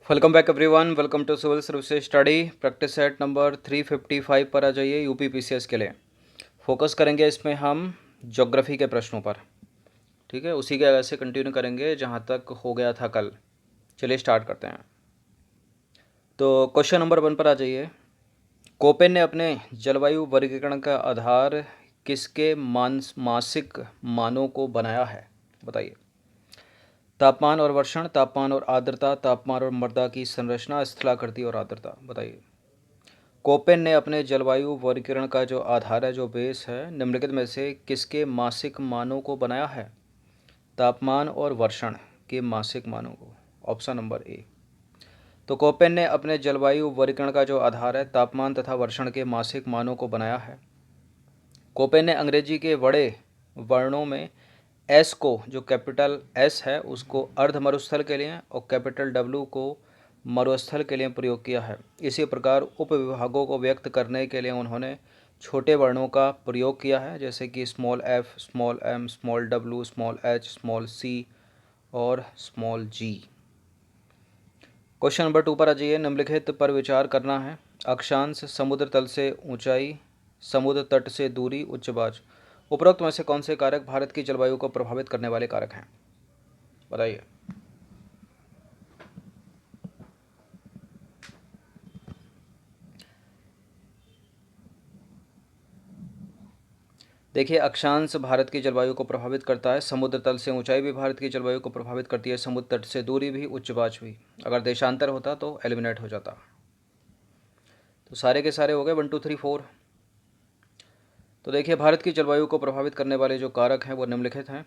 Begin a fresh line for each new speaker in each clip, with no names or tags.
Welcome back everyone. Welcome to civil services study practice set number 355 पर आ जाइए। UP PCS के लिए focus करेंगे इसमें हम ज्योग्राफी के प्रश्नों पर। ठीक है, उसी के आगे से कंटिन्यू करेंगे जहाँ तक हो गया था कल। चलिए स्टार्ट करते हैं। तो क्वेश्चन नंबर 1 पर आ जाइए। कोपेन ने अपने जलवायु वर्गीकरण का आधार किसके मासिक मानों को बनाया है? बताइए। तापमान और वर्षण, तापमान और आर्द्रता, तापमान और मृदा की संरचना, स्थलाकृति और आर्द्रता। बताइए। कोपेन ने अपने जलवायु वर्गीकरण का जो आधार है, जो बेस है, निम्नलिखित में से किसके मासिक मानों को बनाया है? तापमान और वर्षण के मासिक मानों को। Option number A. तो कोपेन ने अपने जलवायु वर्गीकरण का जो आधार है, तापमान तथा वर्षण के मासिक मानों को बनाया है। कोपेन ने अंग्रेजी के बड़े वर्णों में एस को, जो कैपिटल एस है, उसको अर्ध मरुस्थल के लिए और कैपिटल डब्ल्यू को मरुस्थल के लिए प्रयोग किया है। इसी प्रकार उपविभागों को व्यक्त करने के लिए उन्होंने छोटे वर्णों का प्रयोग किया है, जैसे कि small F, small M, small W, small H, small C और स्मॉल जी। क्वेश्चन नंबर 2 पर आ जाइए। निम्नलिखित पर विचार करना है। अक्षांश, समुद्र तल से ऊंचाई, समुद्र तट से दूरी, उच्च बाज। उपरोक्त में से कौन से कारक भारत की जलवायु को प्रभावित करने वाले कारक हैं? बताइए। देखिए, अक्षांश भारत की जलवायु को प्रभावित करता है, समुद्र तल से ऊंचाई भी भारत की जलवायु को प्रभावित करती है, समुद्र तट से दूरी भी, उच्च बाज भी। अगर देशांतर होता तो एलिमिनेट हो जाता। तो सारे के सारे हो गए 1 2 3 4। तो देखिए, भारत की जलवायु को प्रभावित करने वाले जो कारक हैं वो निम्नलिखित हैं।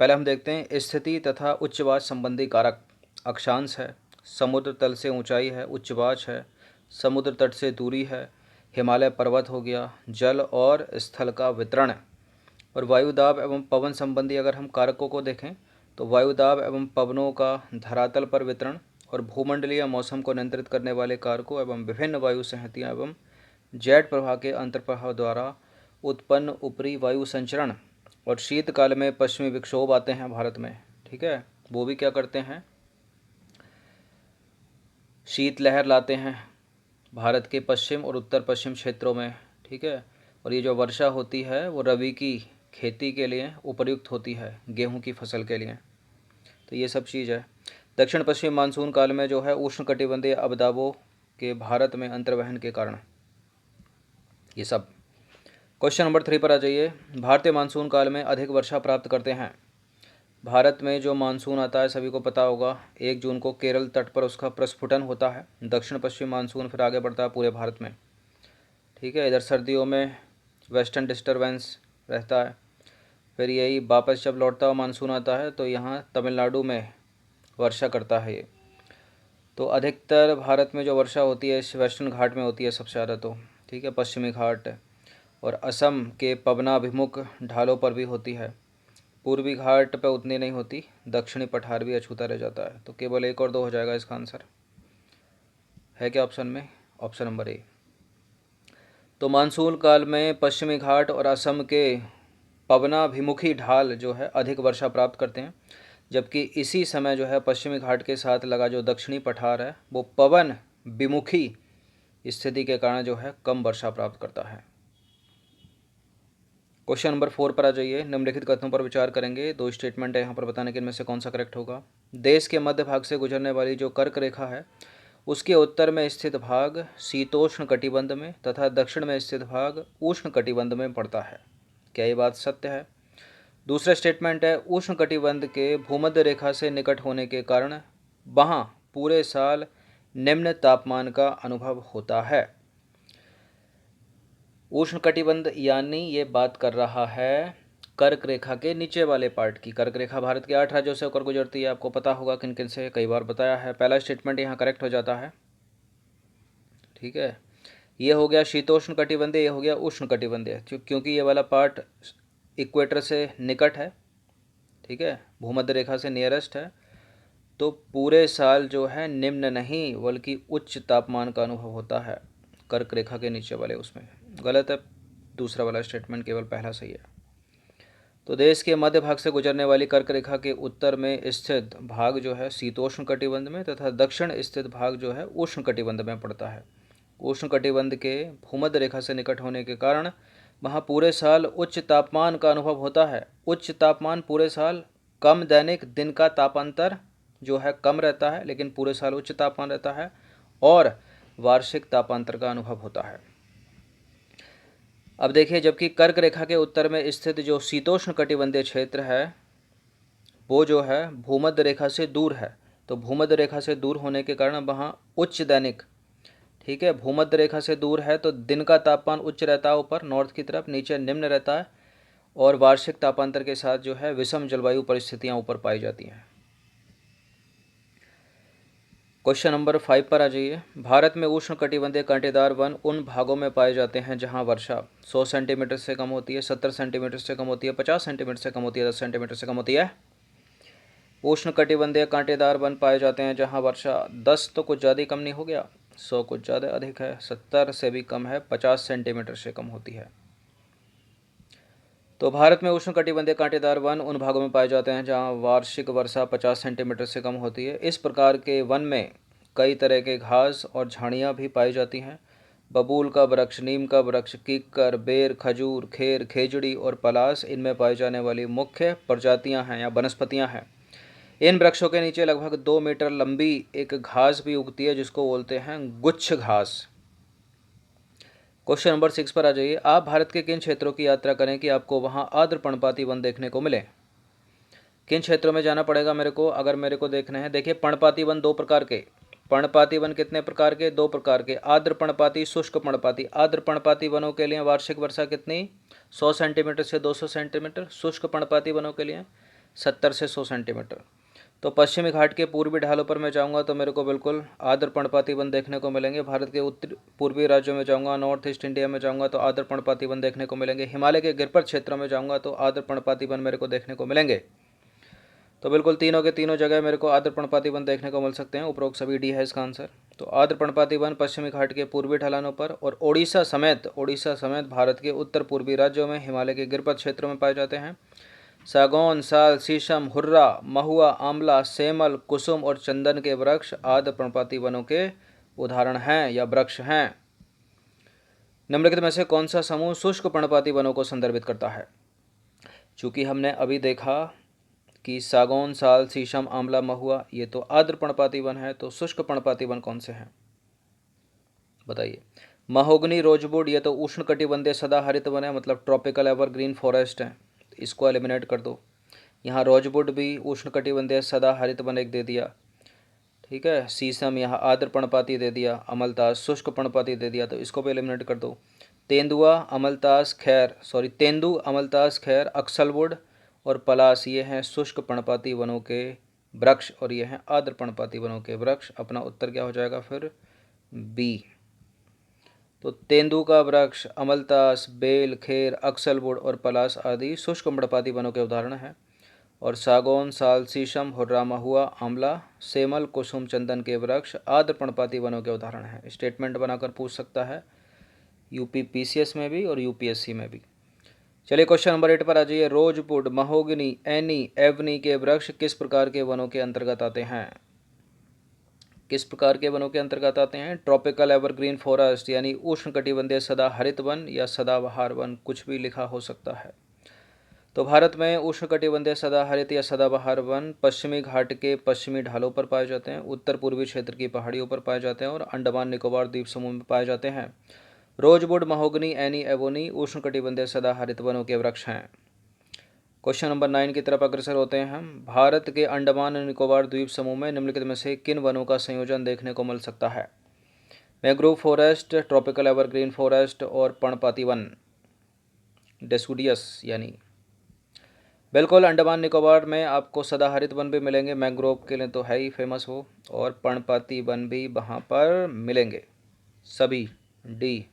पहले हम देखते हैं स्थिति तथा उच्चवास संबंधी कारक। अक्षांश है, समुद्र तल से ऊंचाई है, उच्चवास है, समुद्र तट से दूरी है, हिमालय पर्वत हो गया, जल और स्थल का वितरण। और वायुदाब एवं पवन संबंधी अगर हम कारकों को देखें तो वायुदाब एवं पवनों का धरातल पर वितरण और भूमंडलीय मौसम को नियंत्रित करने वाले कारकों एवं विभिन्न वायु संहतियाँ एवं जेट प्रवाह के अंतर्प्रभाव द्वारा उत्पन्न ऊपरी वायु संचरण। और शीतकाल में पश्चिमी विक्षोभ आते हैं भारत में। ठीक है, वो भी क्या करते हैं? शीतलहर लाते हैं भारत के पश्चिम और उत्तर पश्चिम क्षेत्रों में। ठीक है, और ये जो वर्षा होती है वो रबी की खेती के लिए उपयुक्त होती है, गेहूं की फसल के लिए। तो ये सब चीज़ है। दक्षिण पश्चिम मानसून काल में जो है उष्णकटिबंधीय अवदाबों के भारत में अंतर्वहन के कारण, ये सब। क्वेश्चन नंबर 3 पर आ जाइए। भारतीय मानसून काल में अधिक वर्षा प्राप्त करते हैं। भारत में जो मानसून आता है सभी को पता होगा, 1 जून को केरल तट पर उसका प्रस्फुटन होता है। दक्षिण पश्चिम मानसून फिर आगे बढ़ता है पूरे भारत में। ठीक है, इधर सर्दियों में वेस्टर्न डिस्टर्बेंस रहता है। फिर यही वापस जब लौटता हुआ मानसून आता है तो यहाँ तमिलनाडु में वर्षा करता है ये। तो अधिकतर भारत में जो वर्षा होती है वेस्टर्न घाट में होती है सबसे ज़्यादा। तो ठीक है, पश्चिमी घाट और असम के पवनाभिमुख ढालों पर भी होती है। पूर्वी घाट पर उतनी नहीं होती, दक्षिणी पठार भी अछूता रह जाता है। तो केवल 1 और 2 हो जाएगा इसका आंसर। है क्या ऑप्शन में? Option number A. तो मानसून काल में पश्चिमी घाट और असम के पवनाभिमुखी ढाल जो है अधिक वर्षा प्राप्त करते हैं, जबकि इसी समय जो है पश्चिमी घाट के साथ लगा जो दक्षिणी पठार है वो पवन विमुखी स्थिति के कारण जो है कम वर्षा प्राप्त करता है। क्वेश्चन नंबर 4 पर आ जाइए। निम्नलिखित कथनों पर विचार करेंगे। 2 स्टेटमेंट है यहाँ पर, बताने के इनमें से कौन सा करेक्ट होगा। देश के मध्य भाग से गुजरने वाली जो कर्क रेखा है उसके उत्तर में स्थित भाग शीतोष्ण कटिबंध में तथा दक्षिण में स्थित भाग उष्ण कटिबंध में पड़ता है। क्या ये बात सत्य है? दूसरा स्टेटमेंट है उष्ण कटिबंध के भूमध्य रेखा से निकट होने के कारण वहाँ पूरे साल निम्न तापमान का अनुभव होता है। उष्ण कटिबंध यानी ये बात कर रहा है कर्क रेखा के नीचे वाले पार्ट की। कर्क रेखा भारत के 8 राज्यों से होकर गुजरती है, आपको पता होगा किन किन से, कई बार बताया है। पहला स्टेटमेंट यहाँ करेक्ट हो जाता है। ठीक है, ये हो गया शीतोष्ण कटिबंधीय, ये हो गया उष्ण कटिबंधीय, क्योंकि ये वाला पार्ट इक्वेटर से निकट है। ठीक है, भूमध्य रेखा से नियरेस्ट है। तो पूरे साल जो है निम्न नहीं बल्कि उच्च तापमान का अनुभव होता है कर्क रेखा के नीचे वाले उसमें। गलत है दूसरा वाला स्टेटमेंट, केवल पहला सही है। तो देश के मध्य भाग से गुजरने वाली कर्क रेखा के उत्तर में स्थित भाग जो है शीतोष्ण कटिबंध में तथा दक्षिण स्थित भाग जो है उष्ण कटिबंध में पड़ता है। उष्ण कटिबंध के भूमध्य रेखा से निकट होने के कारण वहाँ पूरे साल उच्च तापमान का अनुभव होता है। उच्च तापमान पूरे साल, कम दैनिक दिन का तापांतर जो है कम रहता है, लेकिन पूरे साल उच्च तापमान रहता है और वार्षिक तापांतर का अनुभव होता है। अब देखिए, जबकि कर्क रेखा के उत्तर में स्थित जो शीतोष्ण कटिबंधीय क्षेत्र है वो जो है भूमध्य रेखा से दूर है। तो भूमध्य रेखा से दूर होने के कारण वहाँ उच्च दैनिक, ठीक है, भूमध्य रेखा से दूर है तो दिन का तापमान उच्च रहता है ऊपर नॉर्थ की तरफ, नीचे निम्न रहता है और वार्षिक तापांतर के साथ जो है विषम जलवायु परिस्थितियाँ ऊपर पाई जाती हैं। क्वेश्चन नंबर 5 पर आ जाइए। भारत में उष्ण कटिबंधीय कांटेदार वन उन भागों में पाए जाते हैं जहां वर्षा 100 सेंटीमीटर से कम होती है, 70 सेंटीमीटर से कम होती है, 50 सेंटीमीटर से कम होती है, 10 सेंटीमीटर से कम होती है। उष्ण कटिबंधीय कांटेदार वन पाए जाते हैं जहां वर्षा 10 तो कुछ ज़्यादा कम नहीं हो गया, 100 कुछ ज़्यादा अधिक है, 70 से भी कम है, 50 सेंटीमीटर से कम होती है। तो भारत में उष्ण कटिबंधीय कांटेदार वन उन भागों में पाए जाते हैं जहां वार्षिक वर्षा 50 सेंटीमीटर से कम होती है। इस प्रकार के वन में कई तरह के घास और झाड़ियां भी पाई जाती हैं। बबूल का वृक्ष, नीम का वृक्ष, कीकर, बेर, खजूर, खेर, खेजड़ी और पलास इनमें पाई जाने वाली मुख्य प्रजातियां हैं या वनस्पतियां हैं। इन वृक्षों के नीचे लगभग 2 मीटर लंबी एक घास भी उगती है जिसको बोलते हैं गुच्छ घास। क्वेश्चन नंबर 6 पर आ जाइए। आप भारत के किन क्षेत्रों की यात्रा करें कि आपको वहां आर्द्र पर्णपाती वन देखने को मिले? किन क्षेत्रों में जाना पड़ेगा मेरे को अगर मेरे को देखना है? देखिए, पर्णपाती वन दो प्रकार के। पर्णपाती वन कितने प्रकार के? दो प्रकार के। आर्द्र पर्णपाती, शुष्क पर्णपाती। आर्द्र पर्णपाती वनों के लिए वार्षिक वर्षा कितनी? 100 सेंटीमीटर से 200 सेंटीमीटर। शुष्क पर्णपाती वनों के लिए 70 से 100 सेंटीमीटर। तो पश्चिमी घाट के पूर्वी ढालों पर मैं जाऊंगा तो मेरे को बिल्कुल आर्द्र पर्णपाती वन देखने को मिलेंगे। भारत के उत्तर पूर्वी राज्यों में जाऊंगा, नॉर्थ ईस्ट इंडिया में जाऊंगा तो आर्द्र पर्णपाती वन देखने को मिलेंगे। हिमालय के गिरपर्वत क्षेत्रों में जाऊंगा तो आर्द्र पर्णपाती वन मेरे को देखने को मिलेंगे। तो बिल्कुल तीनों के तीनों जगह मेरे को आर्द्र पर्णपाती वन देखने को मिल सकते हैं। उपरोक्त सभी डी है इसका आंसर। तो आर्द्र पर्णपाती वन पश्चिमी घाट के पूर्वी ढलानों पर और ओडिशा समेत भारत के उत्तर पूर्वी राज्यों में हिमालय के गिरपर्वत क्षेत्रों में पाए जाते हैं। सागौन, साल, शीशम, हुर्रा, महुआ, आंवला, सेमल, कुसुम और चंदन के वृक्ष आर्द्र पर्णपाती वनों के उदाहरण हैं या वृक्ष हैं। निम्नलिखित में से कौन सा समूह शुष्क पर्णपाती वनों को संदर्भित करता है? चूंकि हमने अभी देखा कि सागौन, साल, शीशम, आंवला, महुआ ये तो आर्द्र पर्णपाती वन है, तो शुष्क पर्णपाती वन कौन से हैं बताइए? महोगनी, रोजवुड ये तो उष्ण कटिबंधीय सदाहरित वन है, मतलब ट्रॉपिकल एवरग्रीन फॉरेस्ट है, इसको एलिमिनेट कर दो। यहाँ रोजवुड भी उष्ण कटिबंधीय सदाहरित वन एक दे दिया, ठीक है। शीशम यहाँ आर्द्र पर्णपाती दे दिया, अमलतास शुष्क पर्णपाती दे दिया, तो इसको भी एलिमिनेट कर दो। तेंदुआ, अमलतास, खैर तेंदु, अमलतास, खैर, अक्सलवुड और पलास ये हैं शुष्क पर्णपाती वनों के वृक्ष और ये हैं आर्द्र पर्णपाती वनों के वृक्ष। अपना उत्तर क्या हो जाएगा फिर? बी। तो तेंदु का वृक्ष, अमलतास, बेल, खेर, अक्सलवुड और पलास आदि शुष्क पर्णपाती वनों के उदाहरण हैं और सागौन, साल, शीशम, हुर्रा, महुआ, आंवला, सेमल, कुसुम, चंदन के वृक्ष आर्द्र पर्णपाती वनों के उदाहरण हैं। स्टेटमेंट बनाकर पूछ सकता है यूपी पीसीएस में भी और यूपीएससी में भी। चलिए क्वेश्चन नंबर 8 पर आ जाइए। रोजवुड, महोगनी, एनी, एवनी के वृक्ष किस प्रकार के वनों के अंतर्गत आते हैं? किस प्रकार के वनों के अंतर्गत आते हैं? ट्रॉपिकल एवरग्रीन फॉरेस्ट यानी उष्ण कटिबंधीय सदाहरित वन या सदाबहार वन, कुछ भी लिखा हो सकता है। तो भारत में उष्ण कटिबंधीय सदाहरित या सदाबहार वन पश्चिमी घाट के पश्चिमी ढालों पर पाए जाते हैं, उत्तर पूर्वी क्षेत्र की पहाड़ियों पर पाए जाते हैं और अंडमान निकोबार द्वीप समूह में पाए जाते हैं। रोजवुड, महोगनी, एनी, एवोनी उष्ण कटिबंधीय सदाहरित वनों के वृक्ष हैं। क्वेश्चन नंबर 9 की तरफ अग्रसर होते हैं हम। भारत के अंडमान और निकोबार द्वीप समूह में निम्नलिखित में से किन वनों का संयोजन देखने को मिल सकता है? Mangrove forest, tropical evergreen forest और पर्णपाती वन, डेसिडुअस यानी। बिल्कुल, अंडमान निकोबार में आपको सदाहरित वन भी मिलेंगे, मैंग्रोव के लिए तो है ही फेमस वो, और पर्णपाती वन भी वहाँ पर मिलेंगे सभी, डी।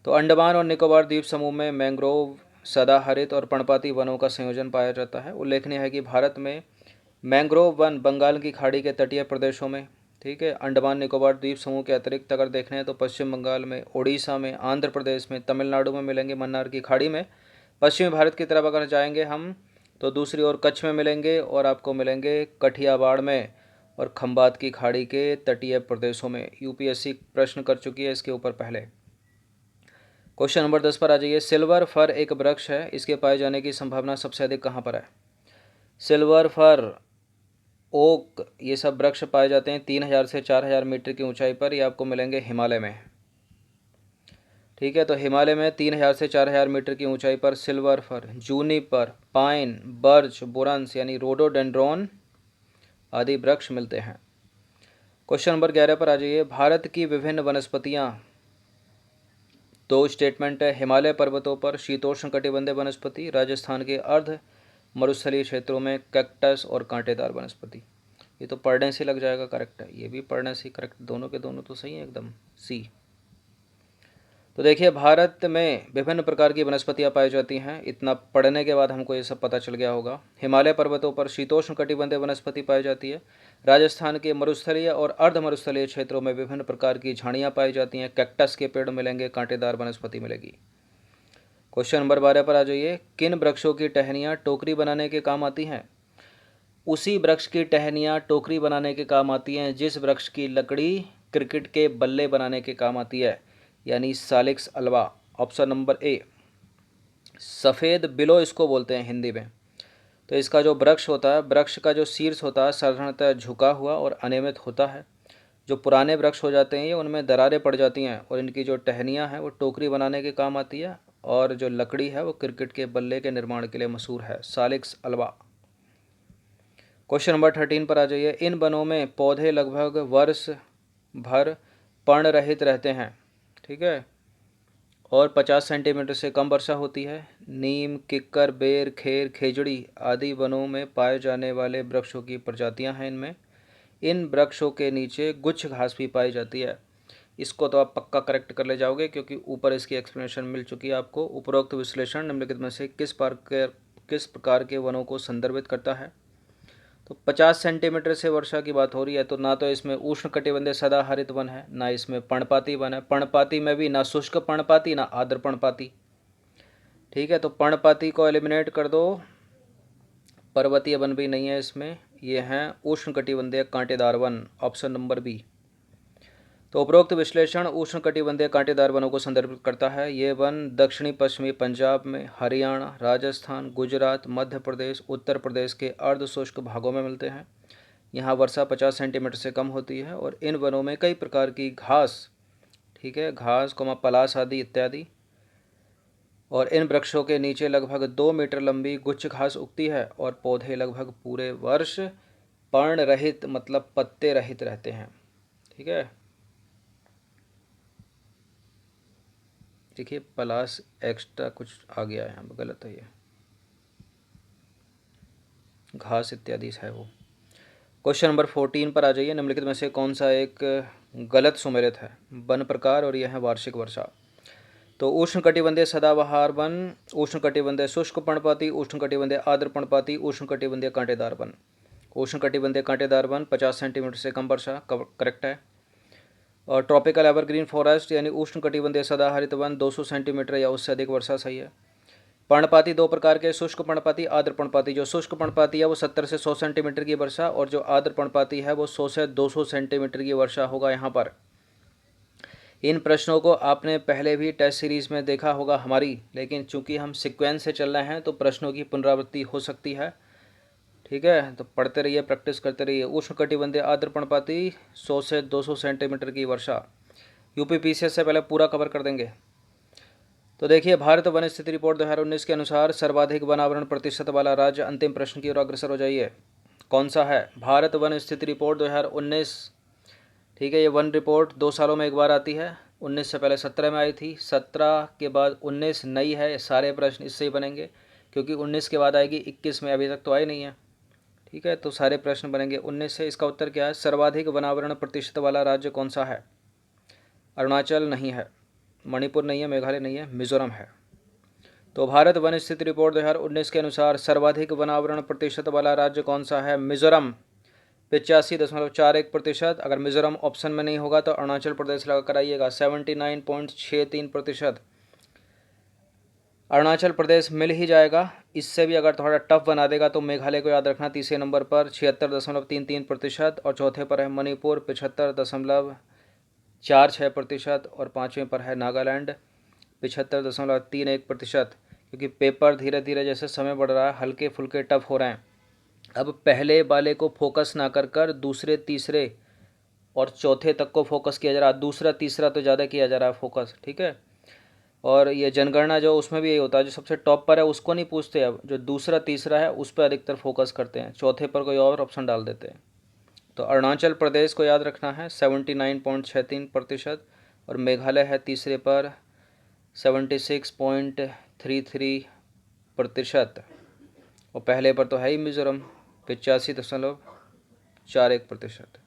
तो अंडमान और निकोबार द्वीप समूह में मैंग्रोव, सदाहरित और पर्णपाती वनों का संयोजन पाया जाता है। उल्लेखनीय है कि भारत में मैंग्रोव वन बंगाल की खाड़ी के तटीय प्रदेशों में, ठीक है, अंडमान निकोबार द्वीप समूह के अतिरिक्त अगर देखना है तो पश्चिम बंगाल में, ओडिशा में, आंध्र प्रदेश में, तमिलनाडु में मिलेंगे मन्नार की खाड़ी में, पश्चिमी भारत की तरफ अगर जाएंगे हम तो दूसरी ओर कच्छ में मिलेंगे और आपको मिलेंगे कठियावाड़ में और खंबात की खाड़ी के तटीय प्रदेशों में। यूपीएससी प्रश्न कर चुकी है इसके ऊपर पहले। क्वेश्चन नंबर 10 पर आ जाइए। सिल्वर फर एक वृक्ष है, इसके पाए जाने की संभावना सबसे अधिक कहाँ पर है? सिल्वर फर, ओक, ये सब वृक्ष पाए जाते हैं 3000 से 4000 मीटर की ऊंचाई पर। ये आपको मिलेंगे हिमालय में। ठीक है, तो हिमालय में 3000 से 4000 मीटर की ऊंचाई पर silver fir, juniper, pine, birch, बुरंस यानी रोडोडेंड्रॉन आदि वृक्ष मिलते हैं। क्वेश्चन नंबर 11 पर आ जाइए। भारत की विभिन्न वनस्पतियां, दो स्टेटमेंट है। हिमालय पर्वतों पर शीतोष्ण कटिबंधीय वनस्पति, राजस्थान के अर्ध मरुस्थलीय क्षेत्रों में कैक्टस और कांटेदार वनस्पति। ये तो पढ़ने से लग जाएगा करेक्ट है, ये भी पढ़ने से करेक्ट, दोनों के दोनों तो सही है एकदम, सी। तो देखिए भारत में विभिन्न प्रकार की वनस्पतियां पाई जाती हैं। इतना पढ़ने के बाद हमको ये सब पता चल गया होगा। हिमालय पर्वतों पर शीतोष्ण कटिबंधीय वनस्पति पाई जाती है। राजस्थान के मरुस्थलीय और अर्ध मरुस्थलीय क्षेत्रों में विभिन्न प्रकार की झाड़ियाँ पाई जाती हैं। कैक्टस के पेड़ मिलेंगे, कांटेदार वनस्पति मिलेगी। क्वेश्चन नंबर 12 पर आ जाइए। किन वृक्षों की टहनियाँ टोकरी बनाने के काम आती हैं? उसी वृक्ष की टहनियाँ टोकरी बनाने के काम आती हैं जिस वृक्ष की लकड़ी क्रिकेट के बल्ले बनाने के काम आती है, यानी सालिक्स अल्वा। Option number A. सफ़ेद बिलो इसको बोलते हैं हिंदी में। तो इसका जो वृक्ष होता है, वृक्ष का जो शीर्ष होता है साधारणतः झुका हुआ और अनियमित होता है। जो पुराने वृक्ष हो जाते हैं ये, उनमें दरारें पड़ जाती हैं और इनकी जो टहनियाँ हैं वो टोकरी बनाने के काम आती है, और जो लकड़ी है वो क्रिकेट के बल्ले के निर्माण के लिए मशहूर है, सालिक्स अल्वा। क्वेश्चन नंबर 13 पर आ जाइए। इन वनों में पौधे लगभग वर्ष भर पर्णरहित रहते हैं, ठीक है, और 50 सेंटीमीटर से कम वर्षा होती है। नीम, किक्कर, बेर, खेर, खेजड़ी आदि वनों में पाए जाने वाले वृक्षों की प्रजातियां हैं इनमें। इन वृक्षों के नीचे गुच्छ घास भी पाई जाती है। इसको तो आप पक्का करेक्ट कर ले जाओगे क्योंकि ऊपर इसकी एक्सप्लेनेशन मिल चुकी है आपको। उपरोक्त विश्लेषण निम्नलिखित में से किस प्रकार के वनों को संदर्भित करता है? तो 50 सेंटीमीटर से वर्षा की बात हो रही है, तो ना तो इसमें उष्ण कटिबंधीय सदाहरित वन है, ना इसमें पर्णपाती वन है। पर्णपाती में भी ना शुष्क पर्णपाती ना आर्द्र पर्णपाती। ठीक है, तो पर्णपाती को एलिमिनेट कर दो, पर्वतीय वन भी नहीं है इसमें। ये हैं उष्ण कटिबंधीय कांटेदार वन, ऑप्शन नंबर बी। तो उपरोक्त विश्लेषण उष्ण कटिबंधीय कांटेदार वनों को संदर्भित करता है। ये वन दक्षिणी पश्चिमी पंजाब में, हरियाणा, राजस्थान, गुजरात, मध्य प्रदेश, उत्तर प्रदेश के अर्ध शुष्क भागों में मिलते हैं। यहाँ वर्षा 50 सेंटीमीटर से कम होती है और इन वनों में कई प्रकार की घास, ठीक है, घास पलास आदि इत्यादि, और इन वृक्षों के नीचे लगभग 2 मीटर लंबी गुच्छ घास उगती है और पौधे लगभग पूरे वर्ष पर्ण रहित मतलब पत्ते रहित रहते हैं। ठीक है, देखिए प्लस एक्स्ट्रा कुछ आ गया है, यहाँ गलत है, ये घास इत्यादि है वो। क्वेश्चन नंबर 14 पर आ जाइए। निम्नलिखित में से कौन सा एक गलत सुमेलित है? वन प्रकार और यह है वार्षिक वर्षा। तो उष्ण कटिबंधीय सदाबहार वन, उष्ण कटिबंधीय शुष्क पर्णपाती, उष्ण कटिबंधीय आर्द्र पर्णपाती, उष्ण कटिबंधीय कांटेदार वन। उष्ण कटिबंधीय कांटेदार वन 50 सेंटीमीटर से कम वर्षा, करेक्ट है। और ट्रॉपिकल एवरग्रीन फॉरेस्ट यानी उष्ण कटिबंधीय सदाहरित वन 200 सेंटीमीटर या उससे अधिक वर्षा, सही है। पर्णपाती दो प्रकार के, शुष्क पर्णपाती, आर्द्र पर्णपाती। जो शुष्क पर्णपाती है वो 70 से 100 सेंटीमीटर की वर्षा, और जो आर्द्र पर्णपाती है वो 100 से 200 सेंटीमीटर की वर्षा होगा यहाँ पर। इन प्रश्नों को आपने पहले भी टेस्ट सीरीज़ में देखा होगा हमारी, लेकिन चूंकि हम सीक्वेंस से चल रहे हैं तो प्रश्नों की पुनरावृत्ति हो सकती है। ठीक है, तो पढ़ते रहिए, प्रैक्टिस करते रहिए। उष्ण कटिबंधीय आर्द्र पर्णपाती 100 से 200 सेंटीमीटर की वर्षा, यूपीपीसीएस से पहले पूरा कवर कर देंगे। तो देखिए भारत वन स्थिति रिपोर्ट 2019 के अनुसार सर्वाधिक वनावरण प्रतिशत वाला राज्य, अंतिम प्रश्न की ओर अग्रसर हो जाइए, कौन सा है? भारत वन स्थिति रिपोर्ट 2019, ठीक है, ये वन रिपोर्ट 2 सालों में एक बार आती है। 19 से पहले 17 में आई थी, 17 के बाद 19 नई है। सारे प्रश्न इससे ही बनेंगे क्योंकि 19 के बाद आएगी 21 में, अभी तक तो आई नहीं है। ठीक है, तो सारे प्रश्न बनेंगे 19 से। इसका उत्तर क्या है? सर्वाधिक वनावरण प्रतिशत वाला राज्य कौन सा है? अरुणाचल नहीं है, मणिपुर नहीं है, मेघालय नहीं है, मिजोरम है। तो भारत वन स्थिति रिपोर्ट 2019 के अनुसार सर्वाधिक वनावरण प्रतिशत वाला राज्य कौन सा है? मिजोरम, 85.41%। अगर मिजोरम ऑप्शन में नहीं होगा तो अरुणाचल प्रदेश लगा कर आइएगा, 79.63%। अरुणाचल प्रदेश मिल ही जाएगा। इससे भी अगर थोड़ा टफ बना देगा तो मेघालय को याद रखना, तीसरे नंबर पर 76.33%, और चौथे पर है मणिपुर 75.46%, और पाँचवें पर है नागालैंड 75.31%। क्योंकि पेपर धीरे धीरे जैसे समय बढ़ रहा है हल्के फुल्के टफ हो रहे हैं। अब पहले वाले को फोकस ना कर कर दूसरे तीसरे और चौथे तक को फोकस किया जा रहा है। दूसरा तीसरा तो ज़्यादा किया जा रहा है फोकस, ठीक है। और ये जनगणना जो उसमें भी यही होता है, जो सबसे टॉप पर है उसको नहीं पूछते, अब जो दूसरा तीसरा है उस पर अधिकतर फोकस करते हैं, चौथे पर कोई और ऑप्शन डाल देते हैं। तो अरुणाचल प्रदेश को याद रखना है 79.63%, और मेघालय है तीसरे पर 76.33%, और पहले पर तो है ही मिज़ोरम 85.41%।